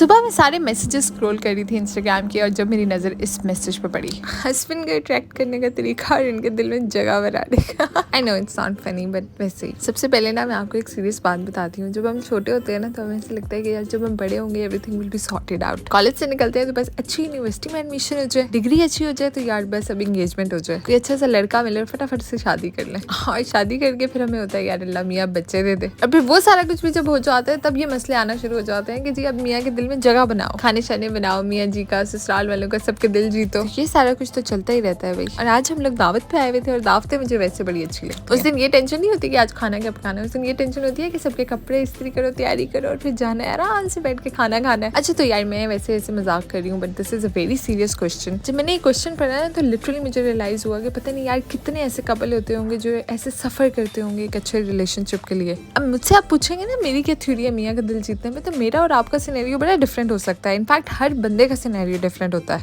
सुबह मैं सारे मैसेजेस स्क्रॉल कर रही थी इंस्टाग्राम की और जब मेरी नज़र इस मैसेज पे पड़ी, हस्बैंड को अट्रैक्ट करने का तरीका और इनके दिल में जगह बनाने का। I know it's not funny but वैसे ही। सबसे पहले ना मैं आपको एक सीरियस बात बताती हूँ। जब हम छोटे होते हैं ना तो हमें ऐसा लगता है कि यार जब हम बड़े होंगे everything will be sorted out. College से निकलते हैं तो बस अच्छी यूनिवर्सिटी में एडमिशन हो जाए, डिग्री अच्छी हो जाए तो यार बस अब इंगेजमेंट हो जाए, कोई अच्छा सा लड़का मिले और फटाफट से शादी कर ले। और शादी करके फिर हमें होता है यार अल्लाह मियाँ बच्चे दे दे। और फिर वो सारा कुछ भी जब हो जाता है तब ये मसले आना शुरू हो जाते हैं कि जी अब मियाँ के दिल में जगह बनाओ, खाने शाने बनाओ, मियाँ जी का, ससुराल वालों का, सबके दिल जीतो। ये सारा कुछ तो चलता ही रहता है भाई। और आज हम लोग दावत पे आए हुए थे और दावतें मुझे वैसे बड़ी अच्छी लगती। उस दिन ये टेंशन नहीं होती कि आज खाना क्या पकाना है, उस दिन ये टेंशन होती है कि सबके कपड़े इस्त्री करो, तैयारी करो और फिर जाना है आराम से बैठ के खाना खाना है। अच्छा तो यार मैं वैसे ऐसे मजाक कर रही हूँ but this is a very serious question. जब मैंने ये क्वेश्चन पढ़ा ना तो लिटरली मुझे रियलाइज हुआ कि पता नहीं यार कितने ऐसे कपल होते होंगे जो ऐसे सफर करते होंगे एक अच्छे रिलेशनशिप के लिए। अब मुझसे आप पूछेंगे ना मेरी क्या थ्योरी है मियाँ का दिल जीतने में, तो मेरा और आपका सिनेरियो बड़ा डिफरेंट हो सकता है। इनफैक्ट हर बंदे का सिनेरियो डिफरेंट होता है।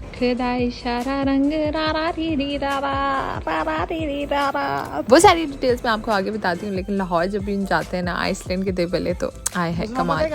वो सारी डिटेल्स मैं आपको आगे बताती हूँ, लेकिन लाहौर जब भी जाते हैं ना आइसलैंड के देवले तो आए है कमाल।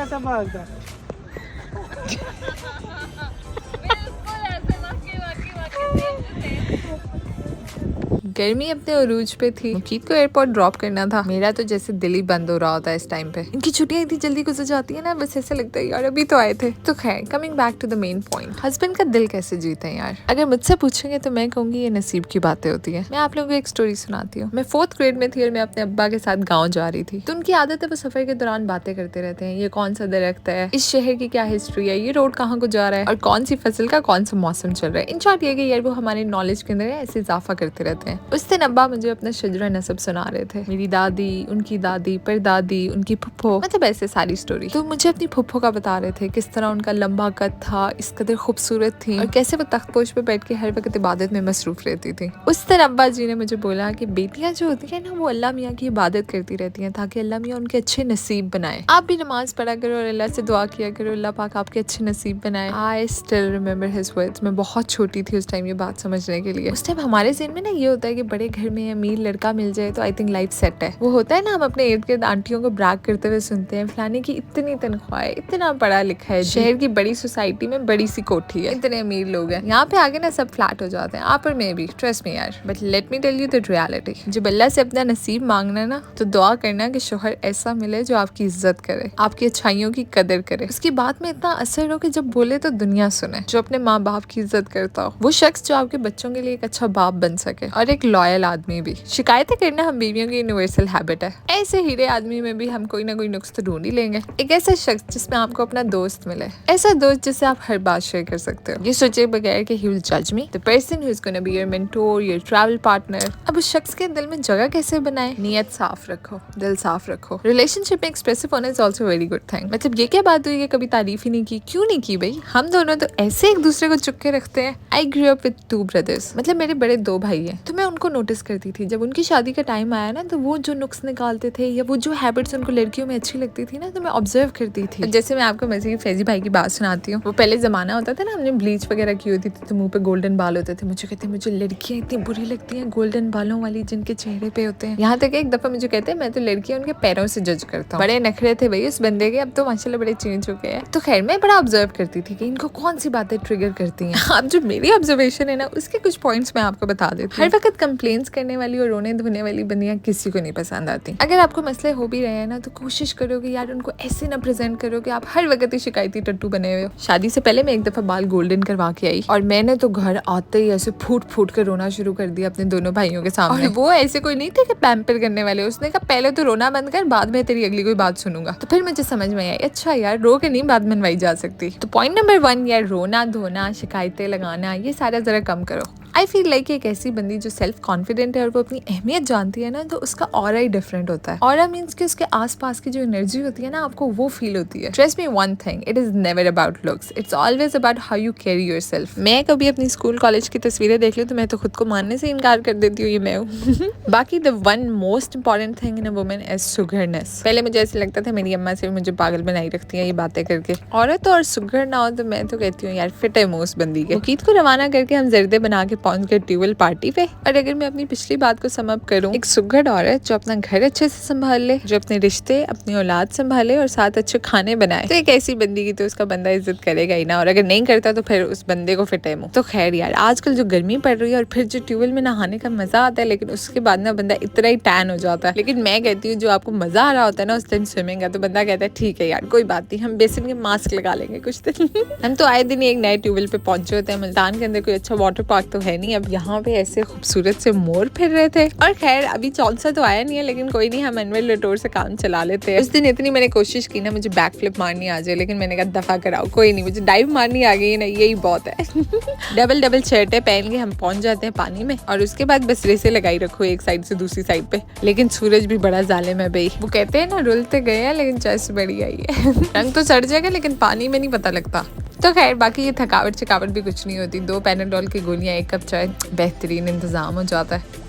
गर्मी अपने अरूज पे थी, मुकीत को एयरपोर्ट ड्रॉप करना था। मेरा तो जैसे दिल ही बंद हो रहा होता है इस टाइम पे। इनकी छुट्टियां इतनी जल्दी गुजर जाती है ना, बस ऐसे लगता है यार अभी तो आए थे। तो खैर coming back to the main point, husband का दिल कैसे जीते हैं यार। अगर मुझसे पूछेंगे तो मैं कहूंगी ये नसीब की बातें होती है। मैं आप लोगों को एक स्टोरी सुनाती हूँ। मैं 4th ग्रेड में थी और मैं अपने अब्बा के साथ गाँव जा रही थी। तो उनकी आदत है वो सफर के दौरान बातें करते रहते हैं। ये कौन सा दरख्त है, इस शहर की क्या हिस्ट्री है, ये रोड कहाँ को जा रहा है और कौन सी फसल का कौन सा मौसम चल रहा है। इन शॉर्ट ये कि यार वो हमारे नॉलेज के अंदर ऐसे इजाफा करते रहते हैं। उस दिन अब्बा मुझे अपना शजरा नसब सुना रहे थे, मेरी दादी, उनकी दादी, परदादी, उनकी फुफ्फो, मतलब ऐसे सारी स्टोरी। तो मुझे अपनी फुफ्फो का बता रहे थे किस तरह उनका लंबा कद था, इस कदर खूबसूरत थी और कैसे वो तख्तपोश पे बैठ के हर वक्त इबादत में मसरूफ रहती थी। उस दिन अब्बा जी ने मुझे बोला कि बेटियां जो होती है ना वो अल्लाह मियाँ की इबादत करती रहती हैं ताकि अल्लाह मियाँ उनके अच्छे नसीब बनाए। आप भी नमाज पढ़ा करो और अल्लाह से दुआ किया करो अल्लाह पाक आपके अच्छे नसीब बनाए। I still remember his words. मैं बहुत छोटी थी उस टाइम ये बात समझने के लिए। उस टाइम हमारे ज़हन में ना ये होता है कि बड़े घर में अमीर लड़का मिल जाए तो आई थिंक लाइफ सेट है। वो होता है ना हम अपने इर्द गिर्द आंटियों को ब्रैग करते हुए सुनते हैं फलाने की इतनी तनख्वाह है, इतना पढ़ा लिखा है, शहर की बड़ी सोसाइटी में बड़ी सी कोठी है, इतने अमीर लोग हैं। यहाँ पे आगे ना सब फ्लैट हो जाते हैं, आप और मैं भी, ट्रस्ट मी यार। But let me tell you the reality, जब अल्लाह से अपना नसीब मांगना है ना तो दुआ करना कि शोहर ऐसा मिले जो आपकी इज्जत करे, आपकी अच्छाइयों की कदर करे, उसकी बात में इतना असर हो कि जब बोले तो दुनिया सुने, जो अपने माँ बाप की इज्जत करता हो, वो शख्स जो आपके बच्चों के लिए एक अच्छा बाप बन सके और एक लॉयल आदमी भी। शिकायतें करना हम बीवियों की यूनिवर्सल हैबिट है। ऐसे हीरे आदमी में भी हम कोई ना कोई नुक्स तो ढूंढ ही लेंगे। एक ऐसा शख्स जिसमें आपको अपना दोस्त मिले, ऐसा दोस्त जिससे आप हर बात शेयर कर सकते हो, ये सोचे बगैर कि ही विल जज me, the person who is gonna be your mentor, your travel partner. अब उस शख्स के दिल में जगह कैसे बनाए? नियत साफ रखो, दिल साफ रखो। रिलेशनशिप में एक्सप्रेसिव होना is also very good thing. मतलब ये क्या बात हुई कि कभी तारीफ ही नहीं की? क्यों नहीं की भाई? हम दोनों तो ऐसे एक दूसरे को चुप के रखते हैं। आई ग्रू अप विद 2 ब्रदर्स, मतलब मेरे बड़े 2 भाई हैं। तो मैं उनको नोटिस करती थी जब उनकी शादी का टाइम आया ना तो वो जो नुक्स निकालते थे या वो जो हैबिट्स उनको लड़कियों में अच्छी लगती थी ना तो मैं ऑब्जर्व करती थी। जैसे मैं आपको मजीद फैजी भाई की बात सुनाती हूँ। वो पहले जमाना होता था ना, हमने ब्लीच वगैरह की होती थी तो मुंह पे गोल्डन बाल होते थे। मुझे कहते मुझे लड़कियां इतनी बुरी लगती हैं गोल्डन बालों वाली जिनके चेहरे पे होते हैं। यहाँ तक एक दफा मुझे कहते हैं मैं तो लड़कियां उनके पैरों से जज करता हूँ। बड़े नखरे थे भाई उस बंदे के, अब तो माशाल्लाह बड़े चेंज हो गए हैं। तो खैर मैं बड़ा ऑब्जर्व करती थी कि इनको कौन सी बातें ट्रिगर करती हैं। अब जो मेरी ऑब्जर्वेशन है ना उसके कुछ पॉइंट्स मैं आपको बता देती हूँ। हर वक्त कंप्लेंट्स करने वाली और रोने धोने वाली बंदियां किसी को नहीं पसंद आती। अगर आपको मसले हो भी रहे हैं ना तो कोशिश करो कि यार उनको ऐसे ना प्रेजेंट करो कि आप हर वक्त ही शिकायती टट्टू बने हुए हो। शादी से पहले मैं एक दफा बाल गोल्डन करवा के आई और मैंने तो घर आते ही ऐसे फूट फूट कर रोना शुरू कर दिया अपने दोनों भाइयों के सामने। और वो ऐसे कोई नहीं थे कि पैम्पर करने वाले, उसने कहा पहले तो रोना बंद कर, बाद में तेरी अगली कोई बात सुनूंगा। तो फिर मुझे समझ में आई अच्छा यार रो के नहीं बात मनवाई जा सकती। तो पॉइंट नंबर 1 यार रोना धोना शिकायतें लगाना ये सारा जरा कम करो। आई फील लाइक एक ऐसी बंदी जो सेल्फ कॉन्फिडेंट है और वो अपनी अहमियत जानती है ना तो उसका ऑरा ही डिफरेंट होता है। ऑरा मीन्स कि उसके आसपास की जो एनर्जी होती है ना आपको वो फील होती है। Trust me one thing, it is never about looks, it's always about how you carry yourself. मैं कभी अपनी स्कूल कॉलेज की तस्वीरें देख लूं तो मैं तो खुद को मानने से इनकार कर देती हूँ ये मैं हूँ। बाकी the one most important thing in a woman is सुघरनेस। पहले मुझे ऐसे लगता था मेरी अम्मा से मुझे पागल बनाई रखती है ये बातें करके। औरत और सुघर ना हो तो मैं तो कहती हूँ यार फिट है मुंह उस बंदी के। मुकीत को रवाना करके हम जर्दे बना के पहुंच गए ट्यूबवेल पार्टी पार्टी पे। और अगर मैं अपनी पिछली बात को सम अप करूं, एक सुघड़ औरत जो अपना घर अच्छे से संभाल ले, जो अपने रिश्ते, अपनी औलाद संभाले और साथ अच्छे खाने बनाए, तो एक ऐसी बंदी की तो उसका बंदा इज्जत करेगा ही ना, और अगर नहीं करता तो फिर उस बंदे को फिटे मुंह। तो खैर यार, आजकल जो गर्मी पड़ रही है और फिर जो ट्यूबवेल में नहाने का मजा आता है, लेकिन उसके बाद ना बंदा इतना ही टैन हो जाता है। लेकिन मैं कहती हूँ जो आपको मजा आ रहा होता है ना उस दिन स्विमिंग का, तो बंदा कहता है ठीक है यार कोई बात नहीं, हम बेसिन के मास्क लगा लेंगे कुछ दिन। हम तो आए दिन एक नए ट्यूबवेल पे पहुंचे होते हैं। मुल्तान के अंदर कोई अच्छा वाटर पार्क तो है नहीं। अब यहाँ पे ऐसे खूबसूरत से मोर फिर रहे थे। और खैर अभी चौंसा तो आया नहीं है, लेकिन कोई नहीं, हम अनवर लटोर से काम चला लेते हैं। उस दिन इतनी मैंने कोशिश की ना मुझे बैक फ्लिप मारनी आ जाए, लेकिन मैंने कहा दफा कराओ, कोई नहीं, मुझे डाइव मारनी आ गई ना, यही बहुत है। डबल शर्टें पहन के हम पहुंच जाते हैं पानी में, और उसके बाद बस रेसे लगाई रखो एक साइड से दूसरी साइड पे। लेकिन सूरज भी बड़ा जालिम है भाई, वो कहते हैं ना रुलते गए हैं लेकिन चस बड़ी आई है। रंग तो चढ़ जाएगा लेकिन पानी में नहीं पता लगता। तो खैर बाकी ये थकावट भी कुछ नहीं होती। 2 पैनाडोल की गोलियां, 1 कप चाय, बेहतरीन इंतजाम हो जाता है।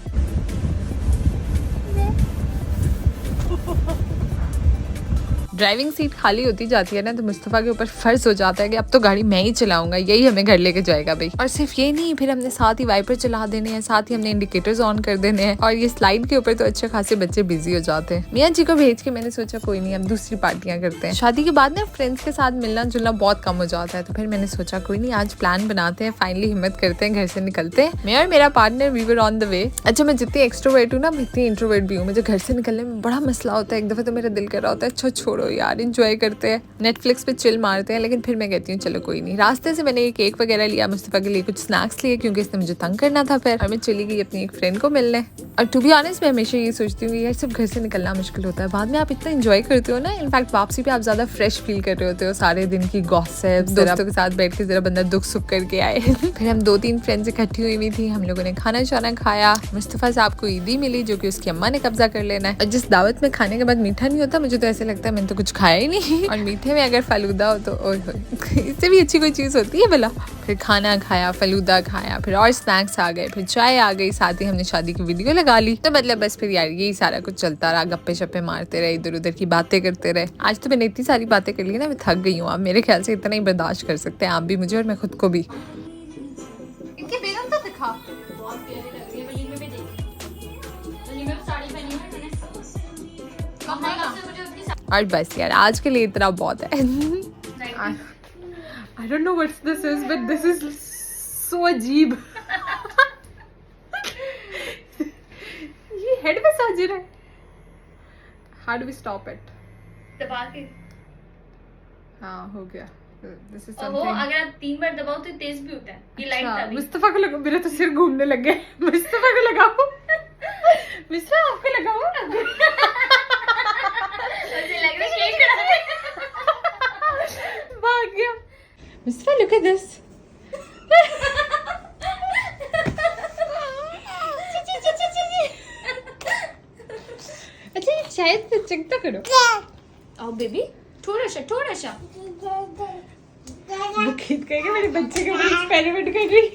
ड्राइविंग सीट खाली होती जाती है ना, तो मुस्तफ़ा के ऊपर फर्ज हो जाता है कि अब तो गाड़ी मैं ही चलाऊंगा, यही हमें घर लेके जाएगा भाई। और सिर्फ ये नहीं, फिर हमने साथ ही वाइपर चला देने हैं, साथ ही हमने इंडिकेटर्स ऑन कर देने हैं। और ये स्लाइड के ऊपर तो अच्छे खासे बच्चे बिजी हो जाते हैं। मियां जी को भेज के मैंने सोचा कोई नहीं, अब दूसरी पार्टियां करते हैं। शादी के बाद ना फ्रेंड्स के साथ मिलना जुलना बहुत कम हो जाता है, तो फिर मैंने सोचा कोई नहीं, आज प्लान बनाते हैं, फाइनली हिम्मत करते हैं, घर से निकलते हैं। मैं और मेरा partner we were on the way. अच्छा, मैं जितनी एक्सट्रोवर्ट हूँ ना, मैं इतनी इंट्रोवर्ट भी हूँ। मुझे घर से निकलने में बड़ा मसला होता है। एक दफा तो मेरा दिल कर रहा होता है अच्छा छोड़ो यार, एंजॉय करते हैं, नेटफ्लिक्स पे चिल मारते हैं, लेकिन फिर मैं कहती हूँ चलो कोई नहीं। रास्ते से मैंने एक केक वगैरह लिया, मुस्तफ़ा के लिए कुछ स्नैक्स लिए क्योंकि इसने मुझे तंग करना था फिर, और मैं चली गई अपनी एक फ्रेंड को मिलने। और टू बी ऑनेस्ट मैं हमेशा ये सोचती हूँ कि यार सिर्फ घर से निकलना मुश्किल होता है, बाद में आप इतना एंजॉय करते हो ना, इनफैक्ट वापसी पे आप ज्यादा फ्रेश फील कर रहे होते हो। सारे दिन की गॉसिप्स, दोस्तों के साथ बैठ के जरा बंदा दुख सुख करके आए। फिर हम 2-3 फ्रेंड्स इकट्ठी हुई थी, हम लोगों ने खाना शाना खाया। मुस्तफ़ा साहब को ईदी मिली जो कि उसकी अम्मा ने कब्जा कर लेना है। और जिस दावत में खाने के बाद मीठा नहीं होता, मुझे तो ऐसे लगता है मैंने तो कुछ खाया ही नहीं। और मीठे में अगर फलूदा हो तो ओए होए, इससे भी अच्छी कोई चीज़ होती है भला। फिर खाना खाया, फलूदा खाया, फिर और स्नैक्स आ गए, फिर चाय आ गई, साथ ही हमने शादी की वीडियो लगा ली। तो मतलब बस फिर यार यही सारा कुछ चलता रहा, गप्पे शप्पे मारते रहे, इधर उधर की बातें करते रहे। आज तो मैंने इतनी सारी बातें कर ली ना, मैं थक गई हूँ। आप मेरे ख्याल से इतना ही बर्दाश्त कर सकते हैं, आप भी मुझे और मैं खुद को भी। इनकी बेगम तो दिखा, बहुत प्यारी लग रही है। वलीमे में देखी, वलीमे में साड़ी पहनी है मैंने। और बस यार आज के लिए इतना बहुत है। I don't know what this is, but this is so अजीब। ये हेड मसाजर है। How do we stop it? दबा के। हाँ हो गया। This is और something. वो अगर आप 3 बार दबाओ तो तेज भी होता है। ये लाइट था अभी। मुस्तफा को लगाओ, मेरा तो सिर घूमने लग गया। मुस्तफा को लगाओ। मुस्तफा आपको लगाओ। मुझे लग रहा है केक भाग गया। Mustafa look at this. अच्छा ये शायद से चेक तो करो। आओ बेबी, थोड़ा सा वो खींच के मेरे बच्चे के ऊपर एक्सपेरिमेंट कर रही।